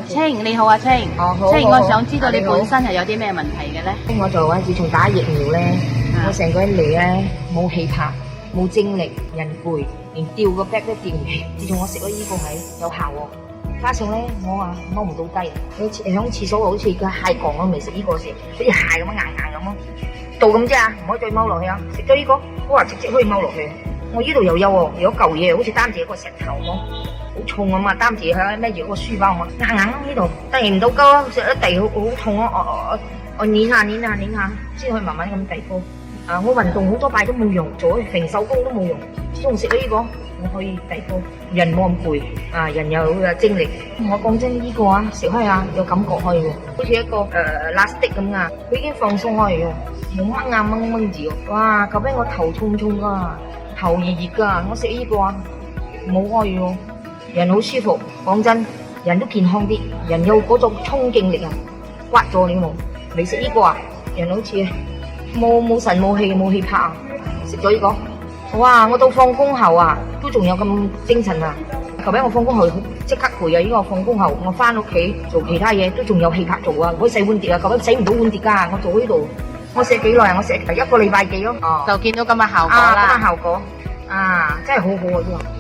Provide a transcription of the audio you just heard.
清，你好啊，清。清，我想知道你本身係有啲咩問題嘅咧？我就話自從打疫苗咧，我成個人嚟咧冇氣魄、冇精力、人攰，連吊個 back 都吊唔起。自從我食咗呢個係有效喎，加上咧我啊踎唔到低，響廁所好似個蟹降我未食呢個時，好似蟹咁樣硬硬咁咯，到咁啫啊，唔可以再踎落去啊！食咗呢個，我話直接可以踎落去。我呢度又有喎，有嚿嘢好似擔住一個石頭咁。好重啊嘛，擔住佢孭住個書包啊，硬硬呢度，突然唔到鳩，食咗地好痛啊！我捏下先可以慢慢咁遞波。啊，我運動好多擺都冇用，做咗成手工都冇用，自從食咗呢個，我可以遞波，人冇咁攰，啊人又有精力。我講真呢個啊，食開啊有感覺開喎，好似一個elastic咁啊，佢已經放鬆開喎，冇掹啊掹住喎。哇，後邊我頭痛㗎，頭熱㗎，我食呢個啊冇開喎。人好舒服，講真，人都健康啲，人有嗰種衝勁力啊，刮咗你冇？未食呢個啊，人好似冇神冇氣魄啊！食咗呢個，哇！我到放工後啊，都仲有咁精神啊！後尾我放工後即刻攰啊！呢個放工後我翻屋企做其他嘢都仲有氣魄做啊！我洗碗碟啊，後尾洗唔到碗碟㗎，我做喺度，我食幾耐啊？我食1個禮拜幾咯，就見到咁嘅效果啦。咁嘅效果啊，真係好好啊！呢個。